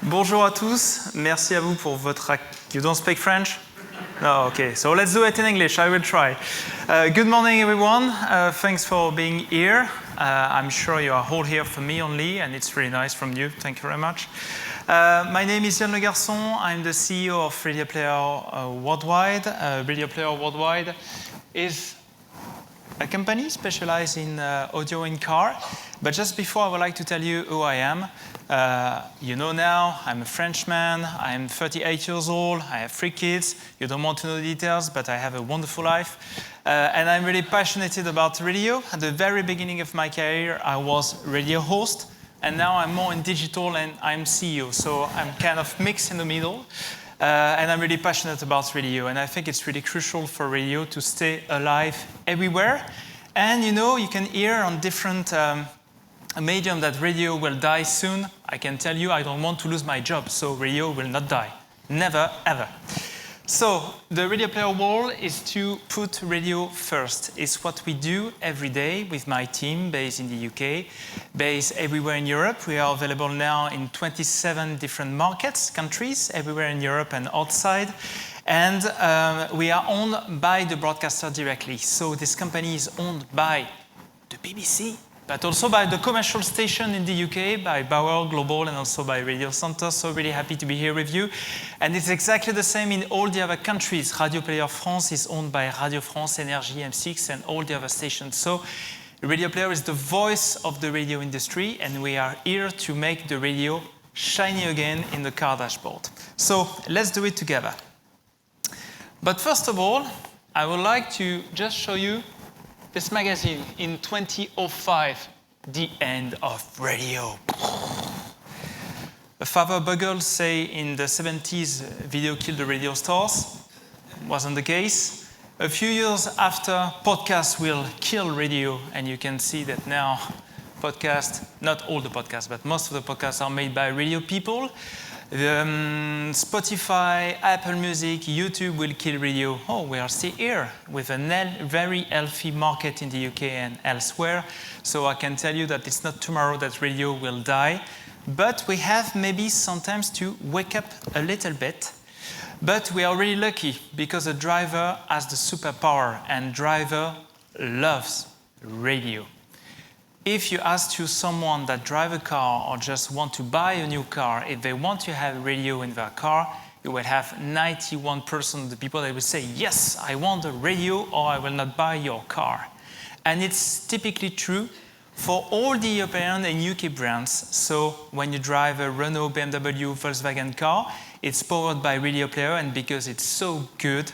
Bonjour à tous. Merci à vous pour votre... You don't speak French? No, okay. So let's do it in English. I will try. Good morning, everyone. Thanks for being here. I'm sure you are all here for me only, and it's really nice from you. Thank you very much. My name is Yann Legarson. I'm the CEO of Radioplayer Worldwide. Radioplayer Worldwide is a company specialized in audio in car. But just before, I would like to tell you who I am. You know now, I'm a Frenchman. I'm 38 years old. I have 3 kids. You don't want to know the details, but I have a wonderful life. And I'm really passionate about radio. At the very beginning of my career, I was radio host. And now I'm more in digital and I'm CEO. So I'm kind of mixed in the middle. And I'm really passionate about radio. And I think it's really crucial for radio to stay alive everywhere. And you know, you can hear on different medium that radio will die soon. I can tell you I don't want to lose my job, so radio will not die. Never, ever. So the Radio Player world is to put radio first. It's what we do every day with my team based in the UK, based everywhere in Europe. We are available now in 27 different markets, countries, everywhere in Europe and outside. And we are owned by the broadcaster directly. So this company is owned by the BBC, but also by the commercial station in the UK, by Bauer Global, and also by Radio Center. So really happy to be here with you. And it's exactly the same in all the other countries. Radioplayer France is owned by Radio France, Energy, M6, and all the other stations. So Radioplayer is the voice of the radio industry, and we are here to make the radio shiny again in the car dashboard. So let's do it together. But first of all, I would like to just show you this magazine in 2005, The End of Radio. Father Buggles say in the 70s, video killed the radio stars. Wasn't the case. A few years after, podcasts will kill radio, and you can see that now podcasts, not all the podcasts, but most of the podcasts are made by radio people. Spotify, Apple Music, YouTube will kill radio. Oh, we are still here with a very healthy market in the UK and elsewhere. So I can tell you that it's not tomorrow that radio will die. But we have maybe sometimes to wake up a little bit. But we are really lucky because the driver has the superpower, and driver loves radio. If you ask to someone that drives a car or just want to buy a new car, if they want to have radio in their car, you will have 91% of the people that will say, yes, I want a radio or I will not buy your car. And it's typically true for all the European and UK brands. So when you drive a Renault, BMW, Volkswagen car, it's powered by Radio Player, and because it's so good,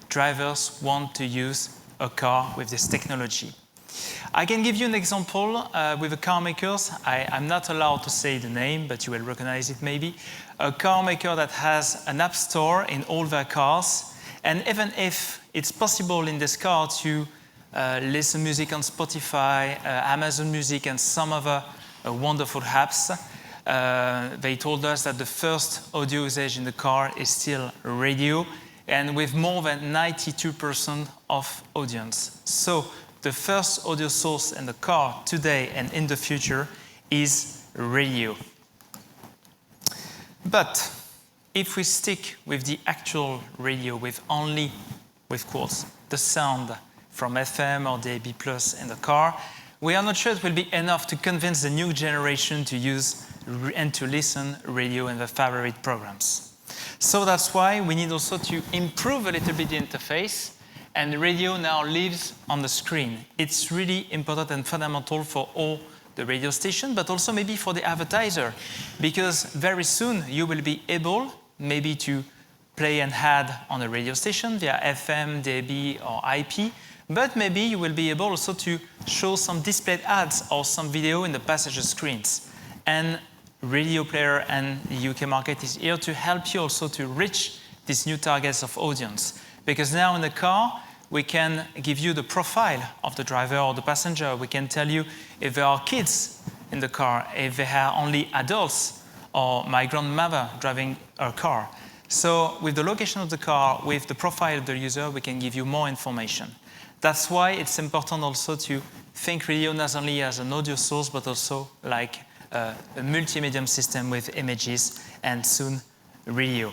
drivers want to use a car with this technology. I can give you an example with the car makers. I'm not allowed to say the name, but you will recognize it maybe. A car maker that has an app store in all their cars. And even if it's possible in this car to listen music on Spotify, Amazon Music, and some other wonderful apps, they told us that the first audio usage in the car is still radio, and with more than 92% of audience. So the first audio source in the car today and in the future is radio. But if we stick with the actual radio, with only, with course, the sound from FM or DAB+ in the car, we are not sure it will be enough to convince the new generation to use and to listen radio in their favorite programs. So that's why we need also to improve a little bit the interface. And radio now lives on the screen. It's really important and fundamental for all the radio stations, but also maybe for the advertiser, because very soon you will be able maybe to play an ad on a radio station via FM, DAB, or IP, but maybe you will be able also to show some displayed ads or some video in the passenger screens. And Radio Player and the UK market is here to help you also to reach these new targets of audience. Because now in the car, we can give you the profile of the driver or the passenger. We can tell you if there are kids in the car, if there are only adults, or my grandmother driving her car. So with the location of the car, with the profile of the user, we can give you more information. That's why it's important also to think radio not only as an audio source, but also like a multimedia system with images, and soon radio.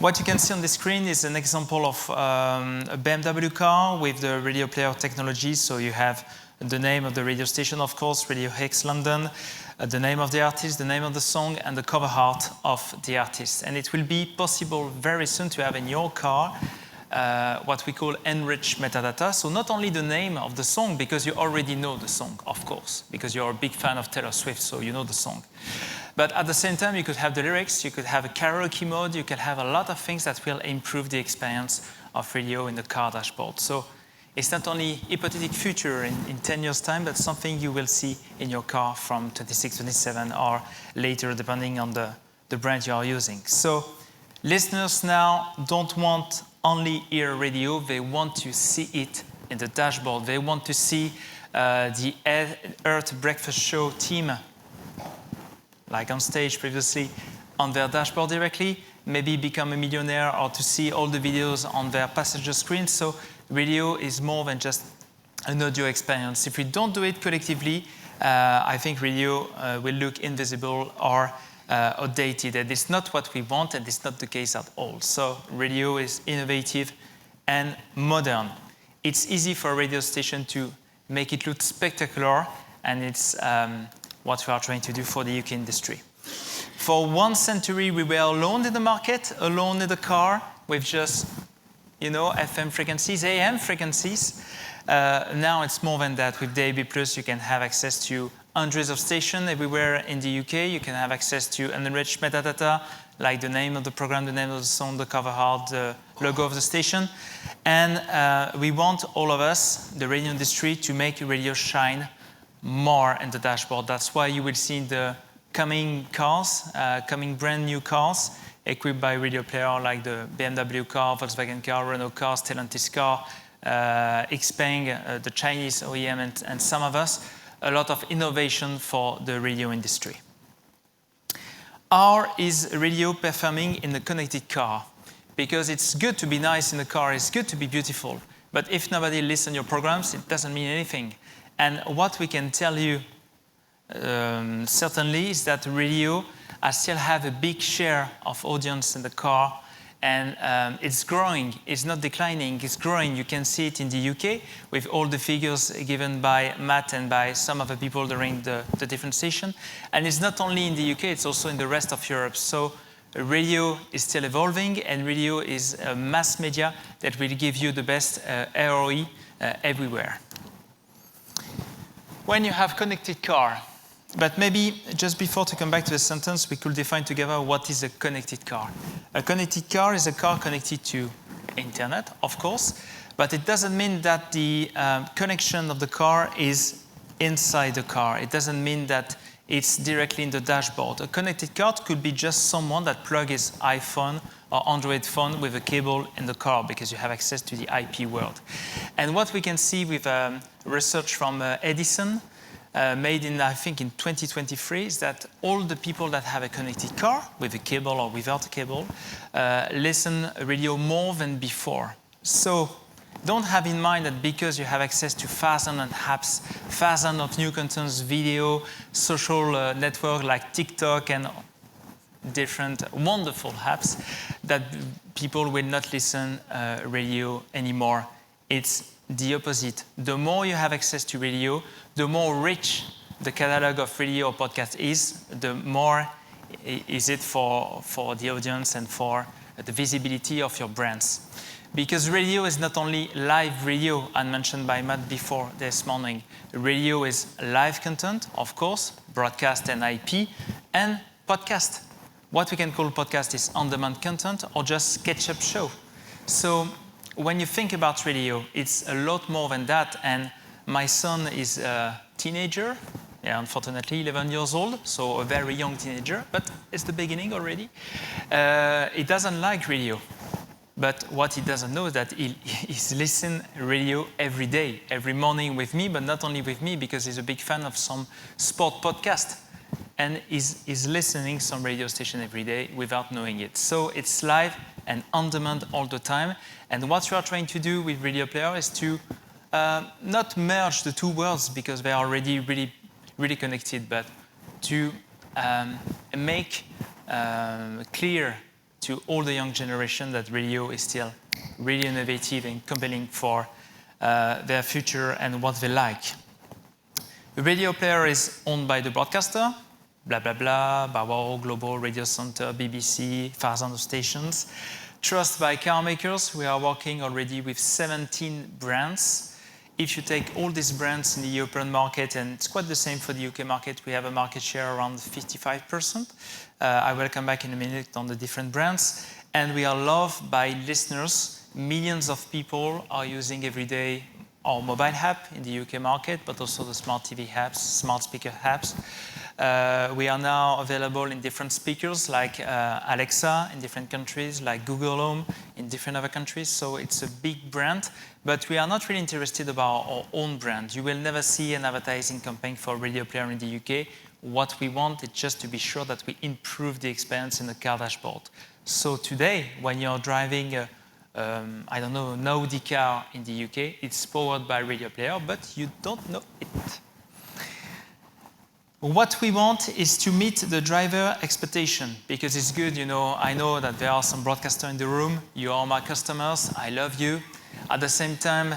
What you can see on the screen is an example of a BMW car with the radio player technology. So you have the name of the radio station, of course, Radio X London, the name of the artist, the name of the song, and the cover art of the artist. And it will be possible very soon to have in your car what we call enriched metadata. So not only the name of the song, because you already know the song, of course, because you're a big fan of Taylor Swift, so you know the song. But at the same time, you could have the lyrics, you could have a karaoke mode, you could have a lot of things that will improve the experience of radio in the car dashboard. So it's not only hypothetical future in 10 years' time, but something you will see in your car from 26, 27, or later, depending on the brand you are using. So listeners now don't want only hear radio, they want to see it in the dashboard. They want to see the Earth Breakfast Show team, like on stage previously, on their dashboard directly, maybe become a millionaire or to see all the videos on their passenger screen. So radio is more than just an audio experience. If we don't do it collectively, I think radio will look invisible or outdated. And it's not what we want, and it's not the case at all. So radio is innovative and modern. It's easy for a radio station to make it look spectacular, and it's what we are trying to do for the UK industry. For 1 century, we were alone in the market, alone in the car, with just, FM frequencies, AM frequencies. Now it's more than that. With DAB+, you can have access to hundreds of stations everywhere in the UK. You can have access to enriched metadata, like the name of the program, the name of the song, the cover art, the logo of the station. And we want all of us, the radio industry, to make radio shine more in the dashboard. That's why you will see the coming cars, coming brand new cars, equipped by radio player, like the BMW car, Volkswagen car, Renault car, Stellantis car, Xpeng, the Chinese OEM, and some of us, a lot of innovation for the radio industry. How is radio performing in the connected car? Because it's good to be nice in the car, it's good to be beautiful, but if nobody listens to your programs, it doesn't mean anything. And what we can tell you certainly is that radio still have a big share of audience in the car, and it's growing. It's not declining, it's growing. You can see it in the UK with all the figures given by Matt and by some of the people during the different sessions. And it's not only in the UK, it's also in the rest of Europe. So radio is still evolving, and radio is a mass media that will give you the best ROI everywhere. When you have connected car, but maybe just before to come back to the sentence, we could define together what is a connected car. A connected car is a car connected to internet, of course, but it doesn't mean that the connection of the car is inside the car. It doesn't mean that it's directly in the dashboard. A connected car could be just someone that plugs his iPhone or Android phone with a cable in the car, because you have access to the IP world. And what we can see with research from Edison, made in, I think, in 2023, is that all the people that have a connected car, with a cable or without a cable, listen radio more than before. So don't have in mind that because you have access to thousands of apps, thousands of new contents, video, social network like TikTok and different wonderful apps, that people will not listen radio anymore. It's the opposite. The more you have access to radio, the more rich the catalog of radio or podcast is, the more is it for the audience and for the visibility of your brands. Because radio is not only live radio, as mentioned by Matt before this morning. Radio is live content, of course, broadcast and IP, and podcast. What we can call podcast is on-demand content or just catch-up show. So when you think about radio, it's a lot more than that. And my son is a teenager, unfortunately 11 years old, so a very young teenager, but it's the beginning already. He doesn't like radio. But what he doesn't know is that he's listening radio every day, every morning with me, but not only with me, because he's a big fan of some sport podcast. And he's listening some radio station every day without knowing it. So it's live and on demand all the time. And what we are trying to do with Radioplayer is to not merge the two worlds, because they are already really connected, but to make clear to all the young generation that radio is still really innovative and compelling for their future and what they like. The radio player is owned by the broadcaster, blah, blah, blah, Bauer, Global, Radio Center, BBC, thousands of stations. Trusted by car makers, we are working already with 17 brands. If you take all these brands in the European market, and it's quite the same for the UK market, we have a market share around 55%. I will come back in a minute on the different brands. And we are loved by listeners. Millions of people are using every day our mobile app in the UK market, but also the smart TV apps, smart speaker apps. We are now available in different speakers like Alexa in different countries, like Google Home in different other countries. So it's a big brand, but we are not really interested about our own brand. You will never see an advertising campaign for Radioplayer in the UK. What we want is just to be sure that we improve the experience in the car dashboard. So today, when you're driving I don't know, an Audi car in the UK, it's powered by Radioplayer, but you don't know it. What we want is to meet the driver expectation, because it's good, you know, I know that there are some broadcasters in the room, you are my customers, I love you. At the same time,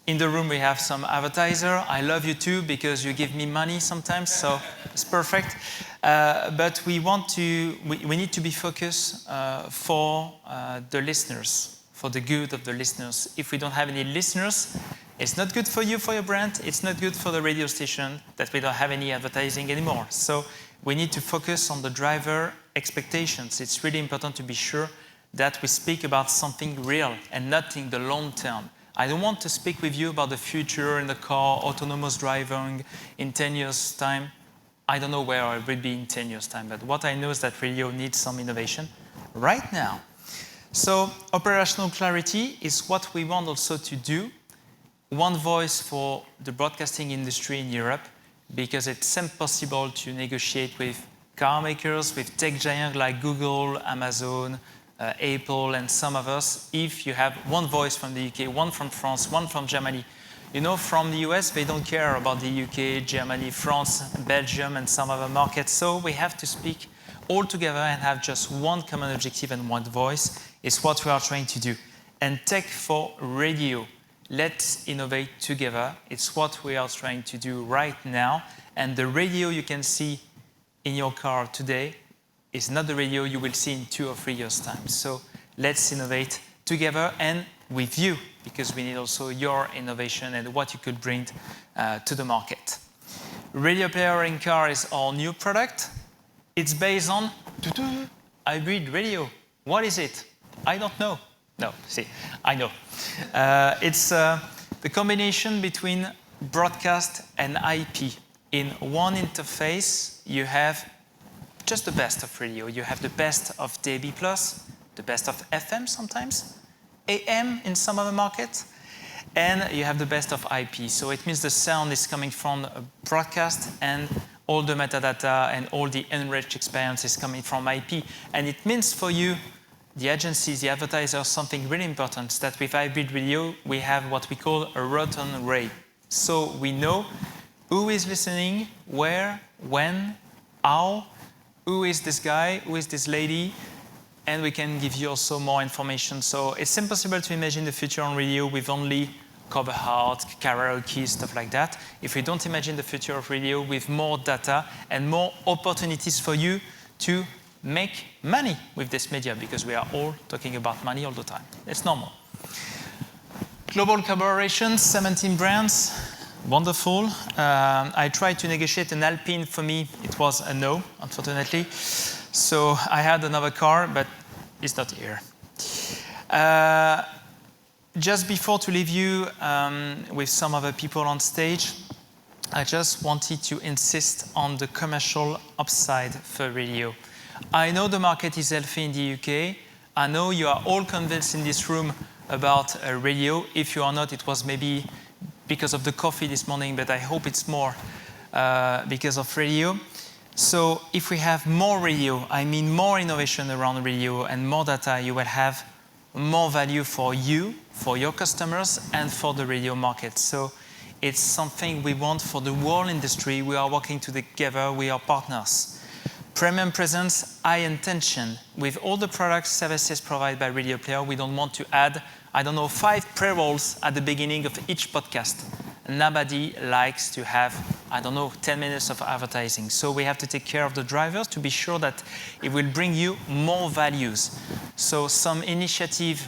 in the room we have some advertiser, I love you too, because you give me money sometimes, so it's perfect. But we need to be focused for the listeners, for the good of the listeners. If we don't have any listeners, it's not good for you, for your brand. It's not good for the radio station that we don't have any advertising anymore. So we need to focus on the driver expectations. It's really important to be sure that we speak about something real and not in the long term. I don't want to speak with you about the future in the car, autonomous driving in 10 years' time. I don't know where I will be in 10 years' time, but what I know is that radio needs some innovation right now. So operational clarity is what we want also to do. One voice for the broadcasting industry in Europe, because it's impossible to negotiate with car makers, with tech giants like Google, Amazon, Apple, and some of us, if you have one voice from the UK, one from France, one from Germany. You know, from the US, they don't care about the UK, Germany, France, Belgium, and some other markets. So we have to speak all together and have just one common objective and one voice is what we are trying to do. And tech for radio. Let's innovate together. It's what we are trying to do right now. And the radio you can see in your car today is not the radio you will see in 2 or 3 years' time. So let's innovate together and with you, because we need also your innovation and what you could bring to the market. Radioplayer in car is our new product. It's based on hybrid radio. What is it? I don't know. No, see, I know. It's the combination between broadcast and IP. In one interface, you have just the best of radio. You have the best of DAB+, the best of FM sometimes, AM in some other markets, and you have the best of IP. So it means the sound is coming from a broadcast and all the metadata and all the enriched experience is coming from IP. And it means for you, the agencies, the advertisers, something really important, that with hybrid radio, we have what we call a return rate. So we know who is listening, where, when, how, who is this guy, who is this lady, and we can give you also more information. So it's impossible to imagine the future on radio with only cover art, karaoke, stuff like that. If we don't imagine the future of radio with more data and more opportunities for you to make money with this media, because we are all talking about money all the time. It's normal. Global collaboration, 17 brands, wonderful. I tried to negotiate an Alpine. For me, it was a no, unfortunately. So I had another car, but it's not here. Just before to leave you with some other people on stage, I just wanted to insist on the commercial upside for radio. I know the market is healthy in the UK. I know you are all convinced in this room about radio. If you are not, it was maybe because of the coffee this morning, but I hope it's more because of radio. So if we have more radio, I mean more innovation around radio and more data, you will have more value for you, for your customers, and for the radio market. So It's something we want for the whole industry. We are working together. We are partners. Premium presence, high intention. With all the products, services provided by Radioplayer, we don't want to add, 5 pre-rolls at the beginning of each podcast. Nobody likes to have, 10 minutes of advertising. So we have to take care of the drivers to be sure that it will bring you more values. So some initiative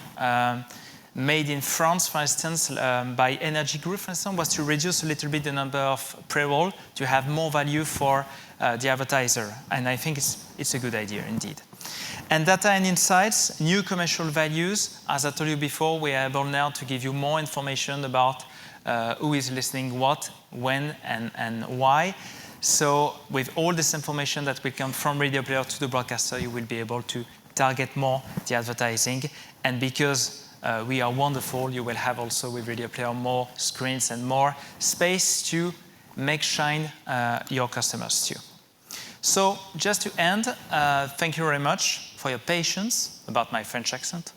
made in France, for instance, by Energy Group, for instance, was to reduce a little bit the number of pre-roll to have more value for the advertiser. And I think it's a good idea indeed. And data and insights, new commercial values. As I told you before, we are able now to give you more information about who is listening what, when, and why. So with all this information that will come from Radioplayer to the broadcaster, you will be able to target more the advertising. And because we are wonderful, you will have also with Radioplayer more screens and more space to make shine your customers too. So just to end, thank you very much for your patience about my French accent.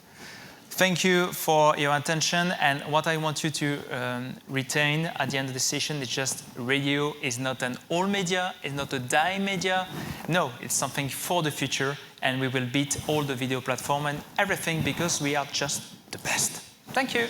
Thank you for your attention, and what I want you to retain at the end of the session is just radio is not an all media, it's not a die media. No, it's something for the future, and we will beat all the video platform and everything because we are just the best. Thank you.